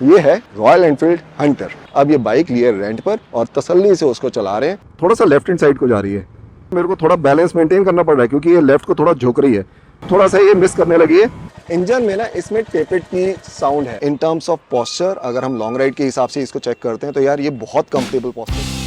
ये है royal Enfield Hunter. अब ये बाइक लिए रेंट पर और तसल्ली से उसको चला रहे हैं। थोड़ा सा लेफ्ट हैंड साइड को जा रही है, मेरे को थोड़ा बैलेंस मेंटेन करना पड़ रहा है क्योंकि ये लेफ्ट को थोड़ा झुक रही है, थोड़ा सा ये मिस करने लगी है। इंजन में ना इसमें टेपेट की साउंड है। इन टर्म्स ऑफ पोस्चर अगर हम लॉन्ग राइड के हिसाब से इसको चेक करते हैं तो यार ये बहुत कंफर्टेबल पोस्चर।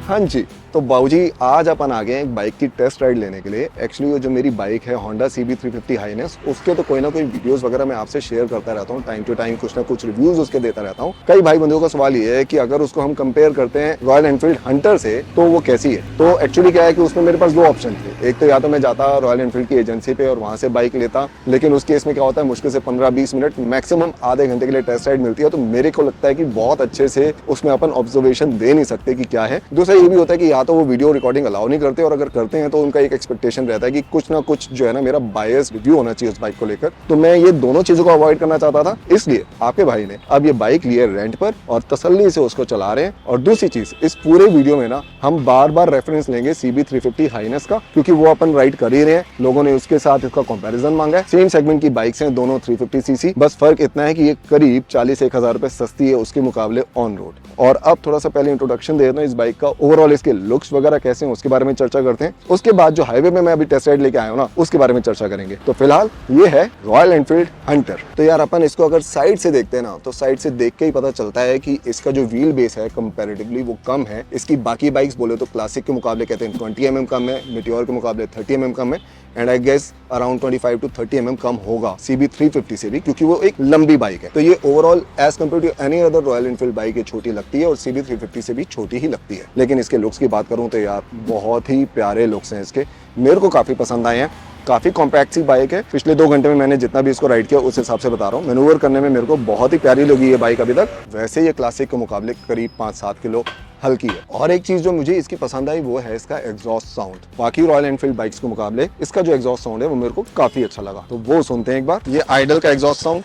हाँ जी, तो बाबूजी आज अपन आ गए हैं एक बाइक की टेस्ट राइड लेने के लिए। एक्चुअली वो जो मेरी बाइक है होंडा CB350 हाइनेस, उसके तो कोई ना कोई वीडियोस वगैरह मैं आपसे शेयर करता रहता हूँ, टाइम टू टाइम कुछ ना कुछ रिव्यूज उसके देता रहता हूँ। कई भाई बंधुओं का सवाल ये है कि अगर उसको हम कंपेयर करते हैं रॉयल एनफील्ड हंटर से तो वो कैसी है। तो एक्चुअली क्या है कि उसमें मेरे पास दो ऑप्शन थे। एक तो या तो मैं जाता रॉयल एनफील्ड की एजेंसी पे और वहां से बाइक लेता, लेकिन उस केस में क्या होता है मुश्किल से 15-20 मिनट मैक्सिमम आधे घंटे के लिए टेस्ट राइड मिलती है। तो मेरे को लगता है कि बहुत अच्छे से उसमें अपन ऑब्जर्वेशन दे नहीं सकते कि क्या है। दूसरा ये भी होता है कि या तो वो वीडियो रिकॉर्डिंग अलाउ नहीं करते और अगर करते हैं तो उनका एक एक्सपेक्टेशन रहता है कि कुछ ना कुछ जो है ना मेरा बायस रिव्यू होना चाहिए उस बाइक को लेकर। तो मैं ये दोनों चीजों को अवॉइड करना चाहता था, इसलिए आपके भाई ने अब ये बाइक लिए रेंट पर और तसल्ली से उसको चला रहे हैं। और दूसरी चीज, इस पूरे वीडियो में ना हम बार बार रेफरेंस लेंगे CB350 हाइनेस का, क्योंकि वो अपन राइड कर ही रहे हैं, लोगों ने उसके साथ इसका कंपैरिजन मांगा है। सेम सेगमेंट की बाइक्स हैं दोनों 350cc, बस फर्क इतना है कि ये करीब 40-1,000 रुपए सस्ती है उसके मुकाबले ऑन रोड। और अब थोड़ा सा पहले इंट्रोडक्शन दे देता हूं इस बाइक का, ओवरऑल इसके लुक्स वगैरह कैसे हैं उसके बारे में चर्चा करते हैं। उसके बाद जो हाईवे में मैं अभी टेस्ट राइड लेके आया हूं ना उसके बारे में चर्चा करेंगे। तो फिलहाल ये है रॉयल एनफील्ड हंटर। तो यार अपन इसको अगर साइड से देखते हैं ना तो साइड से देख के ही पता चलता है कि इसका जो व्हील बेस है कंपैरेटिवली वो कम है। इसकी बाकी बाइक्स बोले तो क्लासिक के मुकाबले कहते हैं 20 mm कम है, मेटियोर के मुकाबले 30 mm कम है, and I guess around 25 to 30 mm कम होगा CB350 से भी, क्योंकि वो एक लंबी बाइक है। तो ये overall as compare to any other Royal Enfield bike ये छोटी लगती है और CB350 से भी छोटी ही लगती है। लेकिन इसके लुक्स की बात करूं तो यार बहुत ही प्यारे लुक्स हैं इसके, मेरे को काफी पसंद आए हैं। काफी कॉम्पैक्ट सी बाइक है। पिछले 2 घंटे में मैंने जितना भी इसको राइड किया उस हिसाब से बता रहा हूँ, मैनूवर करने में मेरे को बहुत ही प्यारी लगी ये बाइक अभी तक। वैसे ये क्लासिक के मुकाबले करीब 5-7 किलो हल्की है। और एक चीज जो मुझे इसकी पसंद आई वो है इसका एग्जॉस्ट साउंड। बाकी रॉयल एनफील्ड बाइक्स के मुकाबले इसका जो एग्जॉस्ट साउंड है वो मेरे को काफी अच्छा लगा, तो वो सुनते हैं एक बार। ये आइडल का एग्जॉस्ट साउंड।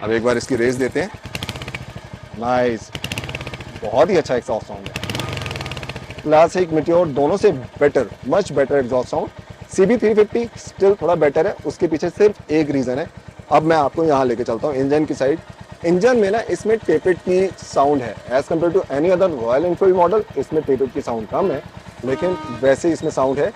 अब एक बार इसकी रेस देते हैं। नाइस, बहुत ही अच्छा एग्जॉस्ट साउंड है। क्लासिक मेटियोर दोनों से better, much better exhaust sound. CB350 still थोड़ा बेटर है, उसके पीछे सिर्फ एक रीजन है। अब मैं आपको यहाँ लेके चलता हूँ इंजन की साइड। इंजन में ना इसमें टेपेट की साउंड है as compare to any other Royal Enfield model. इसमें टेपेट की साउंड कम है, लेकिन वैसे इसमें साउंड है।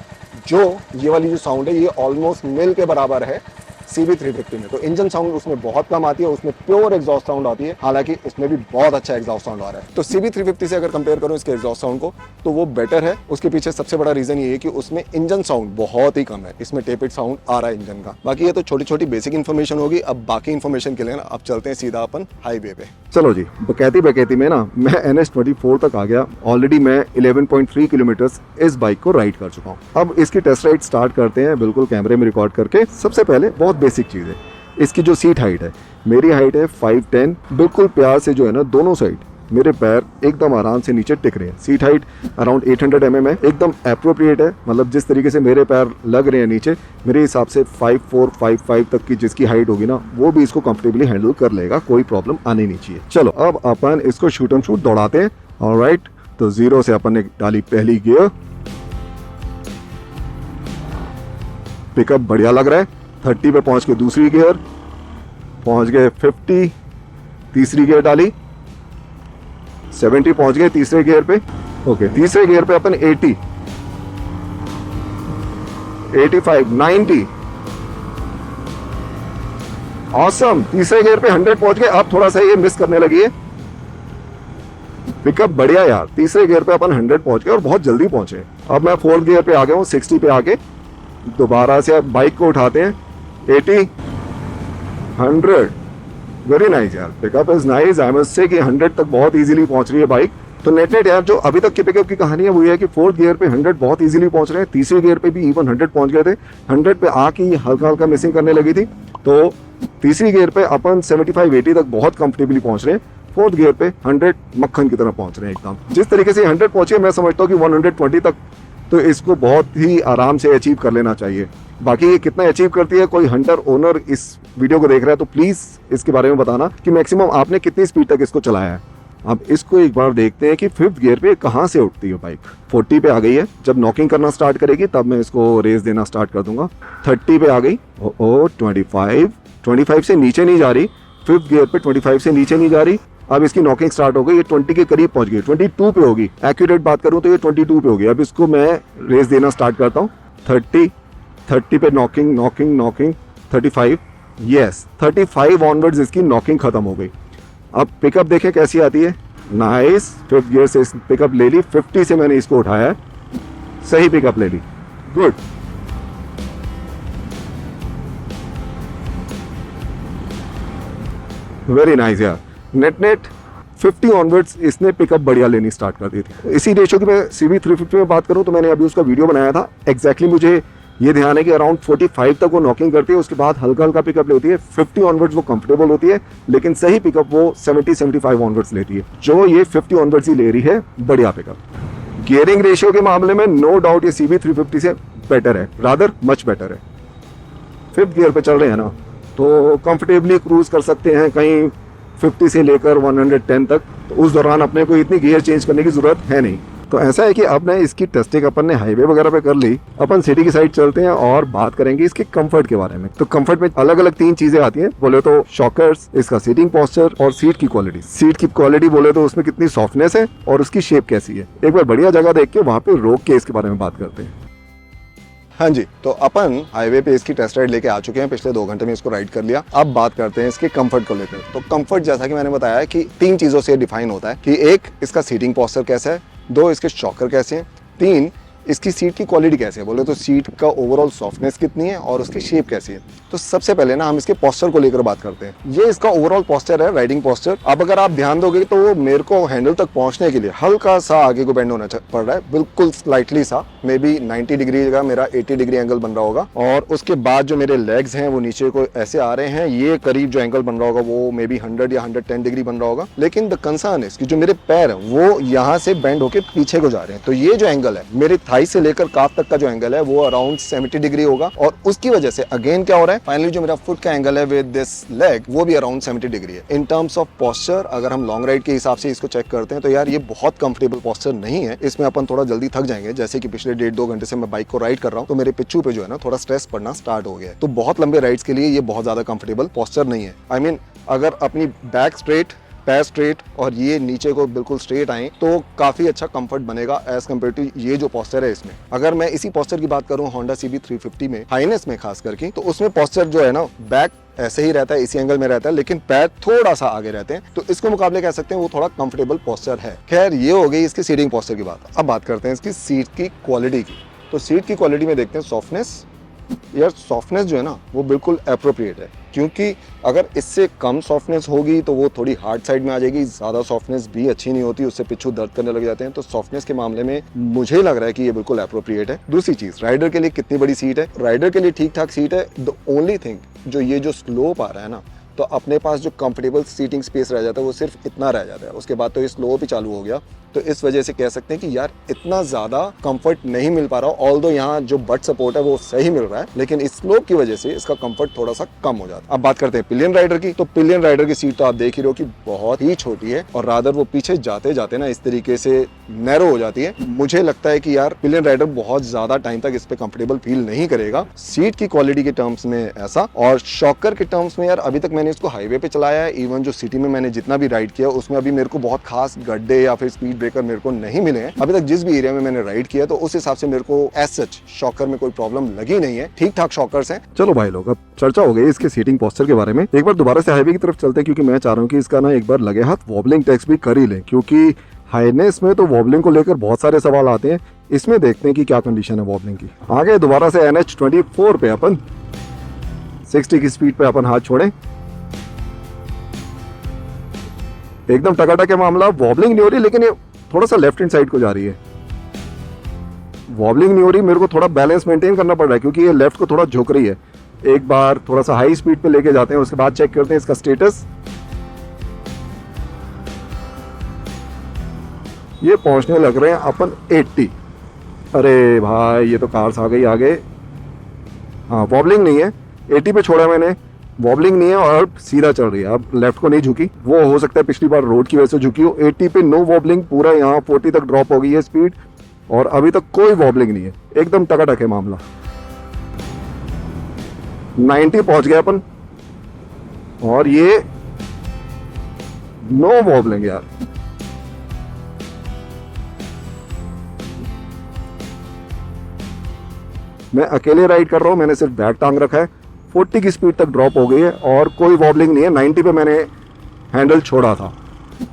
जो ये वाली जो साउंड है ये ऑलमोस्ट मिल के बराबर है CB350 में। तो इंजन साउंड उसमें बहुत कम आती है, उसमें प्योर एग्जॉस्ट साउंड आती है, हालांकि इसमें भी बहुत अच्छा एग्जॉस्ट साउंड आ रहा है। तो CB350 से अगर कंपेयर करूं इसके एग्जॉस्ट साउंड को तो वो बेटर है। उसके पीछे सबसे बड़ा रीजन ये है कि उसमें इंजन साउंड बहुत ही कम है, इसमें टेपेट साउंड आ रहा है इंजन का। बाकी ये तो छोटी छोटी बेसिक इन्फॉर्मेशन होगी। अब बाकी इन्फॉर्मेशन के लिए ना अब चलते हैं सीधा अपन हाईवे पे। चलो जी, बकैती में ना मैं NH24 तक आ गया। ऑलरेडी मैं 11.3 किलोमीटर इस बाइक को राइड कर चुका हूँ। अब इसकी टेस्ट राइड स्टार्ट करते हैं बिल्कुल कैमरे में रिकॉर्ड करके। सबसे पहले बहुत बेसिक चीज है, इसकी जो सीट हाइट है। मेरी हाइट है 5'10", बिल्कुल प्यार से जो है ना दोनों साइड मेरे पैर एकदम आराम से नीचे टिक रहे हैं। सीट हाइट अराउंड 800 mm है, एकदम एप्रोप्रिएट है। मतलब जिस तरीके से मेरे पैर लग रहे हैं नीचे, मेरे हिसाब से 5'4", 5'5" तक की जिसकी हाइट होगी ना वो भी इसको कंफर्टेबली हैंडल कर लेगा, कोई प्रॉब्लम आनी नहीं चाहिए। चलो अब अपन इसको शूट एंड शूट दौड़ाते हैं। ऑलराइट, तो 0 से अपन ने डाली पहली गियर। पिकअप बढ़िया लग रहा है। 30 पे पहुंच के दूसरी गियर, पहुंच गए 50, तीसरी गियर डाली, 70 पहुंच गए तीसरे गियर पे। ओके, तीसरे गियर पे अपन 80, 85, 90। ऑसम, तीसरे गियर पे 100 पहुंच गए। अब थोड़ा सा ये मिस करने लगी है। पिकअप बढ़िया यार, तीसरे गियर पे अपन 100 पहुंच गए और बहुत जल्दी पहुंचे। अब मैं 4th गियर पे आ गया हूँ, 60 पे आके दोबारा से बाइक को उठाते हैं। 80, 100, वेरी नाइस यार, pickup is nice. I must say कि 100 तक बहुत इजीली पहुंच रही है बाइक। तो नेट यार जो अभी तक की पिकअप की कहानी है वो ये है कि 4th गियर पे 100 बहुत इजीली पहुंच रहे हैं। तीसरे गियर पे भी इवन 100 पहुंच गए थे। 100 पे आके हल्का हल्का मिसिंग करने लगी थी। तो तीसरी गियर पे अपन 75-80 तक बहुत कंफर्टेबली पहुंच रहे हैं। 4th गियर पे 100 मक्खन की तरह पहुंच रहे हैं एकदम। जिस तरीके से 100 पहुंचे, मैं समझता हूँ कि 120 तक तो इसको बहुत ही आराम से अचीव कर लेना चाहिए। बाकी ये कितना अचीव करती है, कोई हंटर ओनर इस वीडियो को देख रहा है तो प्लीज इसके बारे में बताना कि मैक्सिमम आपने कितनी स्पीड तक इसको चलाया है। अब इसको एक बार देखते हैं कि 5th गियर पे कहाँ से उठती है बाइक। 40 पे आ गई है, जब नॉकिंग करना स्टार्ट करेगी तब मैं इसको रेस देना स्टार्ट कर दूंगा। 30 पे आ गई, ओ 25 से नीचे नहीं जा रही, 5th गियर पे 25 से नीचे नहीं जा रही। अब इसकी नॉकिंग स्टार्ट हो गई, ये 20 के करीब पहुंच गई, 22 पे होगी, एक्यूरेट बात करूं तो ये 22 पे होगी। अब इसको मैं रेस देना स्टार्ट करता हूँ। 30 पे नॉकिंग 35, यस 35 ऑनवर्ड्स इसकी नॉकिंग खत्म हो गई। अब पिकअप देखें कैसी आती है, नाइस, 5th गियर से पिकअप ले ली, 50 से मैंने इसको उठाया है, सही पिकअप ले ली, गुड। वेरी नाइस यार, नेट 50 ऑनवर्ड्स इसने पिकअप बढ़िया लेनी स्टार्ट कर दी थी। इसी रेशो की मैं CB350 में बात करूं तो मैंने अभी उसका वीडियो बनाया था। एग्जैक्टली मुझे ये ध्यान है कि अराउंड 45 तक वो नॉकिंग करती है, उसके बाद हल्का हल्का पिकअप लेती है। 50 ऑनवर्ड्स वो कंफर्टेबल होती है, लेकिन सही पिकअप वो 70-75 ऑनवर्ड्स लेती है। जो ये 50 ऑनवर्ड्स ही ले रही है, बढ़िया पिकअप। गियरिंग रेशियो के मामले में नो डाउट ये CB350 से बेटर है, रादर मच बेटर है। 5th गियर पे चल रहे हैं ना, तो कंफर्टेबली क्रूज कर सकते हैं कहीं 50 से लेकर 110 तक, तो उस दौरान अपने को इतनी गियर चेंज करने की जरूरत है नहीं। तो ऐसा है कि अब ने इसकी टेस्टिंग अपन ने हाईवे वगैरह पे कर ली, अपन सिटी की साइड चलते हैं और बात करेंगे इसके कंफर्ट के बारे में। तो कंफर्ट में अलग अलग 3 चीजें आती हैं, बोले तो शॉकर्स, इसका सीटिंग पोस्चर और सीट की क्वालिटी। सीट की क्वालिटी बोले तो उसमें कितनी सॉफ्टनेस है और उसकी शेप कैसी है। एक बार बढ़िया जगह देख के वहां पे रोक के इसके बारे में बात करते हैं। हाँ जी, तो अपन हाईवे पे इसकी टेस्ट राइड लेके आ चुके हैं, पिछले 2 घंटे में इसको राइड कर लिया। अब बात करते हैं इसके कंफर्ट को लेकर। तो कंफर्ट जैसा कि मैंने बताया है कि 3 चीजों से डिफाइन होता है कि 1 इसका सीटिंग पोस्चर कैसा है, 2 इसके शॉकर कैसे हैं, 3 इसकी सीट की क्वालिटी कैसे है, बोले तो सीट का ओवरऑल सॉफ्टनेस कितनी है और उसकी शेप कैसी है। तो सबसे पहले ना हम इसके पोस्चर को लेकर बात करते हैं। ये इसका ओवरऑल पोस्चर है, राइडिंग पोस्चर। अब अगर आप ध्यान दोगे तो वो मेरे को हैंडल तक पहुंचने के लिए हल्का सा आगे को बेंड होना पड़ रहा है, बिल्कुल स्लाइटली सा, मे बी 90 डिग्री का मेरा 80 डिग्री एंगल बन रहा होगा। और उसके बाद जो मेरे लेग्स हैं वो नीचे को ऐसे आ रहे हैं, ये करीब जो एंगल बन रहा होगा वो मे बी 100 या 110 डिग्री बन रहा होगा। लेकिन द कंसर्न है कि जो मेरे पैर है वो यहाँ से बेंड होकर पीछे को जा रहे हैं। तो ये जो एंगल है मेरे थाई से लेकर काफ तक का जो एंगल है वो अराउंड 70 डिग्री होगा। और उसकी वजह से अगेन क्या हो रहा है, फाइनली जो मेरा फुट का एंगल है विद दिस लेग वो भी अराउंड 70 डिग्री है। इन टर्म्स ऑफ पोस्चर अगर हम लॉन्ग राइड के हिसाब से इसको चेक करते हैं तो यार ये बहुत कंफर्टेबल पोस्चर नहीं है। इसमें अपन थोड़ा जल्दी थक जाएंगे। जैसे कि पिछले 1.5-2 घंटे से मैं बाइक को राइड कर रहा हूँ तो मेरे पिच्चू पे जो है ना थोड़ा स्ट्रेस पड़ना स्टार्ट हो गया है। तो बहुत लंबे राइड्स के लिए ये बहुत ज्यादा कंफर्टेबल पोस्चर नहीं है। आई मीन अगर अपनी बैक स्ट्रेट, पैर स्ट्रेट और ये नीचे को बिल्कुल स्ट्रेट आए तो काफी अच्छा कंफर्ट बनेगा एज कम्पेयर टू ये जो पोस्चर है इसमें। अगर मैं इसी पोस्चर की बात करूं होंडा CB350 में, हाईनेस में खास करके, तो उसमें पोस्चर जो है ना बैक ऐसे ही रहता है, इसी एंगल में रहता है, लेकिन पैर थोड़ा सा आगे रहते हैं। तो इसको मुकाबले कह सकते हैं वो थोड़ा कंफर्टेबल पोस्चर है। खैर ये हो गई इसकी सीटिंग पोस्चर की बात। अब बात करते हैं इसकी सीट की क्वालिटी की। तो सीट की क्वालिटी में देखते हैं सॉफ्टनेस। यार सॉफ्टनेस जो है ना वो बिल्कुल एप्रोप्रिएट है, क्योंकि अगर इससे कम सॉफ्टनेस होगी तो वो थोड़ी हार्ड साइड में आ जाएगी। ज़्यादा सॉफ्टनेस भी अच्छी नहीं होती, उससे पिच्छू दर्द करने लग जाते हैं। तो सॉफ्टनेस के मामले में मुझे लग रहा है कि ये बिल्कुल एप्रोप्रिएट है। दूसरी चीज़, राइडर के लिए कितनी बड़ी सीट है, राइडर के लिए ठीक ठाक सीट है। द ओनली थिंग जो ये जो स्लोप आ रहा है ना, तो अपने पास जो कंफर्टेबल सीटिंग स्पेस रह जाता है वो सिर्फ इतना रह जाता है। उसके बाद तो ये स्लोप ही चालू हो गया। तो इस वजह से कह सकते हैं कि यार इतना ज़्यादा कंफर्ट नहीं मिल पा रहा। ऑल्दो यहाँ जो बट सपोर्ट है वो सही मिल रहा है, लेकिन इस स्लोप की वजह से इसका कंफर्ट थोड़ा सा कम हो जाता है। अब बात करते हैं पिलियन राइडर की। तो पिलियन राइडर की सीट तो आप देख ही रहे हो कि बहुत ही छोटी है और रादर वो पीछे जाते जाते ना इस तरीके से नैरो हो जाती है। मुझे लगता है कि यार पिलियन राइडर बहुत ज़्यादा टाइम तक इस पे कंफर्टेबल फील नहीं करेगा। सीट की क्वालिटी के टर्म्स में ऐसा, और शॉकर के टर्म्स में यार अभी तक मैंने इसको हाईवे पे चलाया है। इवन जो सिटी में मैंने जितना भी राइड किया उसमें अभी मेरे को बहुत खास गड्ढे या फिर स्पीड ब्रेकर मेरे को नहीं मिले हैं अभी तक। जिस भी एरिया में मैंने राइड किया तो उस हिसाब से मेरे को एज सच शॉकर में कोई प्रॉब्लम लगी नहीं है। ठीक ठाक शॉकर्स हैं। चलो भाई लोग, अब चर्चा हो गई इसके सीटिंग पोस्चर के बारे में। एक बार दोबारा से हाईवे की तरफ चलते हैं, क्योंकि मैं चाह रहा हूँ कि इसका ना एक बार लगे हाथ वॉबलिंग टेस्ट भी कर ही लें, क्योंकि हाईनेस में तो वॉबलिंग को लेकर बहुत सारे सवाल आते हैं। इसमें देखते हैं कि क्या कंडीशन है वॉबलिंग की। आगे दोबारा से NH24 पे अपन 60 की स्पीड पे अपन हाथ छोड़े, एकदम टकाटक के मामला। वॉबलिंग नहीं हो रही, लेकिन ये थोड़ा सा लेफ्ट हैंड साइड को जा रही है। वॉबलिंग नहीं हो रही, मेरे को थोड़ा बैलेंस मेंटेन करना पड़ रहा है क्योंकि ये लेफ्ट को थोड़ा झुक रही है। एक बार थोड़ा सा हाई स्पीड पे लेके जाते हैं, उसके बाद चेक करते हैं इसका स्टेटस। ये पहुंचने लग रहे हैं अपन 80। अरे भाई ये तो कार्स आ गई आगे। हाँ वॉबलिंग नहीं है, 80 पे छोड़ा मैंने। वॉबलिंग नहीं है और सीधा चल रही है, अब लेफ्ट को नहीं झुकी। वो हो सकता है पिछली बार रोड की वजह से झुकी हो। 80 पे नो वॉबलिंग, पूरा यहाँ 40 तक ड्रॉप हो गई है स्पीड और अभी तक कोई वॉबलिंग नहीं है, एकदम टकाटक है मामला। 90 पहुंच गया अपन और ये नो वॉबलिंग यार। मैं अकेले राइड कर रहा हूं, मैंने सिर्फ बैक टांग रखा है। 40 की स्पीड तक ड्रॉप हो गई है और कोई वॉबलिंग नहीं है। 90 पे मैंने हैंडल छोड़ा था।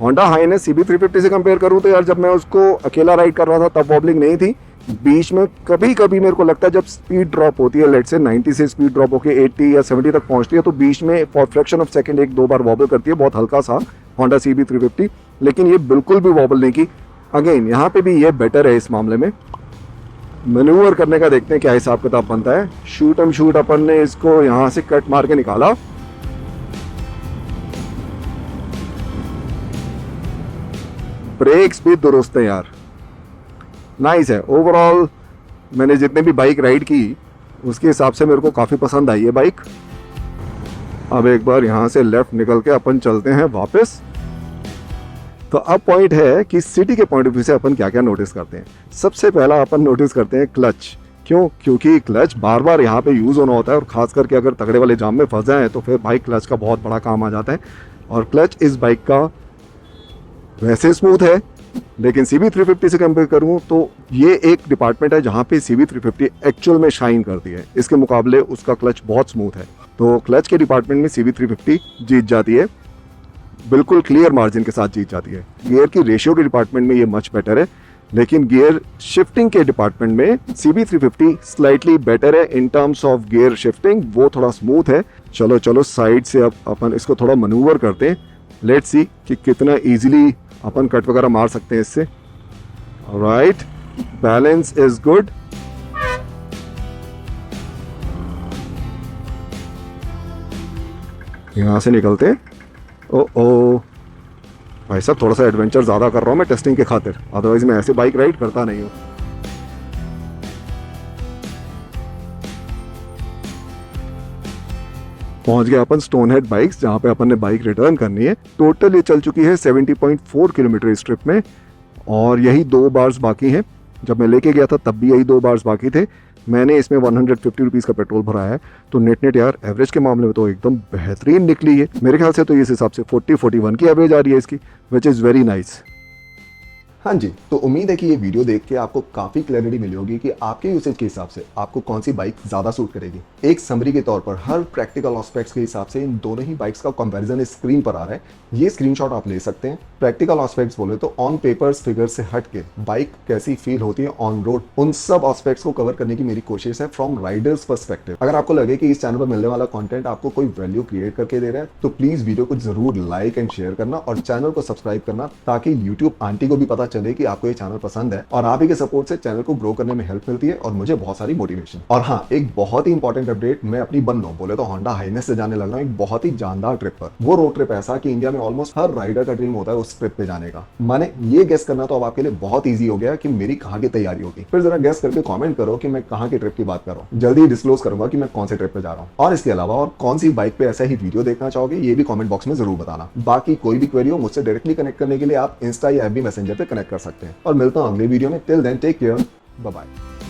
होंडा हाइनेस CB350 से कंपेयर करूं तो यार जब मैं उसको अकेला राइड कर रहा था तब वॉबलिंग नहीं थी। बीच में कभी कभी मेरे को लगता है जब स्पीड ड्रॉप होती है, लेट से 90 से स्पीड ड्रॉप होकर 80 या 70 तक पहुंचती है, तो बीच में फॉर फ्रैक्शन ऑफ सेकंड एक दो बार वॉबल करती है, बहुत हल्का सा होंडा CB350। लेकिन ये बिल्कुल भी वॉबल नहीं की। अगेन यहाँ पे भी ये बेटर है इस मामले में। मैन्यूवर करने का देखते हैं क्या हिसाब किताब बनता है। शूट एंड शूट अपन ने इसको यहाँ से कट मार के निकाला। ब्रेक्स भी दुरुस्त है यार, नाइस है। ओवरऑल मैंने जितने भी बाइक राइड की उसके हिसाब से मेरे को काफ़ी पसंद आई है बाइक। अब एक बार यहाँ से लेफ्ट निकल के अपन चलते हैं वापस। तो अब पॉइंट है कि सिटी के पॉइंट ऑफ व्यू से अपन क्या क्या नोटिस करते हैं। सबसे पहला अपन नोटिस करते हैं क्लच। क्यों? क्योंकि क्लच बार बार यहाँ पे यूज़ होना होता है और ख़ास करके अगर तगड़े वाले जाम में फंस जाए तो फिर बाइक क्लच का बहुत बड़ा काम आ जाता है। और क्लच इस बाइक का वैसे स्मूथ है, लेकिन CB350 से कंपेयर करूँ तो ये एक डिपार्टमेंट है जहाँ पे CB350 एक्चुअल में शाइन करती है। इसके मुकाबले उसका क्लच बहुत स्मूथ है, तो क्लच के डिपार्टमेंट में CB350 जीत जाती है, बिल्कुल क्लियर मार्जिन के साथ जीत जाती है। गियर की रेशियो के डिपार्टमेंट में ये मच बेटर है, लेकिन गियर शिफ्टिंग के डिपार्टमेंट में CB350 स्लाइटली बेटर है in terms of gear shifting, वो थोड़ा स्मूथ है। चलो चलो साइड से अब अपन इसको थोड़ा मनूवर करते हैं। लेट्स सी कि कितना इजीली अपन कट वगैरह मार सकते हैं इससे। Right, balance is good. यहां से निकलते हैं। ओ भाई साहब, थोड़ा सा एडवेंचर ज़्यादा कर रहा हूँ मैं टेस्टिंग के खातिर, अदरवाइज मैं ऐसे बाइक राइड करता नहीं हूँ। पहुंच गया अपन स्टोन हेड बाइक्स, जहाँ पे अपन ने बाइक रिटर्न करनी है। टोटल ये चल चुकी है 70.4 किलोमीटर इस ट्रिप में और यही 2 बार्स बाकी हैं। जब मैं लेके गया था तब भी यही 2 बार्स बाकी थे। मैंने इसमें 150 रुपीज़ का पेट्रोल भरा है, तो नेट यार एवरेज के मामले में तो एकदम बेहतरीन निकली है मेरे ख्याल से। तो इस हिसाब से 40-41 की एवरेज आ रही है इसकी, विच इज़ वेरी नाइस। हाँ जी, तो उम्मीद है कि ये वीडियो देख के आपको काफ़ी क्लैरिटी मिली होगी कि आपके यूसेज के हिसाब से आपको कौन सी बाइक ज़्यादा सूट करेगी। एक समरी के तौर पर हर प्रैक्टिकल एस्पेक्ट्स के हिसाब से इन दोनों ही बाइक्स का कंपैरिजन इस स्क्रीन पर आ रहा है। ये स्क्रीनशॉट आप ले सकते हैं। प्रैक्टिकल एस्पेक्ट्स बोले तो ऑन पेपर्स फिगर से हट के बाइक कैसी फील होती है ऑन रोड, उन सब एस्पेक्ट्स को कवर करने की मेरी कोशिश है फ्रॉम राइडर्स पर्सपेक्टिव। अगर आपको लगे कि इस चैनल पर मिलने वाला कंटेंट आपको कोई वैल्यू क्रिएट करके दे रहा है तो प्लीज़ वीडियो को जरूर लाइक एंड शेयर करना और चैनल को सब्सक्राइब करना, ताकि यूट्यूब आंटी को भी पता चले कि आपको ये चैनल पसंद है और आप ही के सपोर्ट से चैनल को ग्रो करने में हेल्प मिलती है और मुझे बहुत सारी मोटिवेशन। और हाँ, एक बहुत ही इंपॉर्टेंट अपडेट, मैं अपनी बन लो बोले तो होंडा हाइनेस से जाने लग रहा हूँ एक बहुत ही जानदार ट्रिप पर। वो रोड ट्रिप ऐसा कि इंडिया में ऑलमोस्ट हर राइडर का ड्रीम होता है उस ट्रिप पे जाने का। माने ये गेस करना तो अब आपके लिए बहुत ईजी हो गया कि मेरी कहाँ की तैयारी होगी। फिर जरा गेस करके कॉमेंट करो कि मैं कहाँ की ट्रिप की बात कर रहा हूँ। जल्दी ही डिस्क्लोज करूंगा कि मैं कौन से ट्रिप पे जा रहा हूँ। और इसके अलावा और कौन सी बाइक पे ऐसा ही वीडियो देखना चाहोगे ये भी कॉमेंट बॉक्स में जरूर बताना। बाकी कोई भी क्वेरी हो मुझसे डायरेक्टली कनेक्ट करने के लिए आप इंस्टा या FB मैसेंजर पे कनेक्ट कर सकते हैं। और मिलता हूँ अगले वीडियो में। Till then take care, bye bye.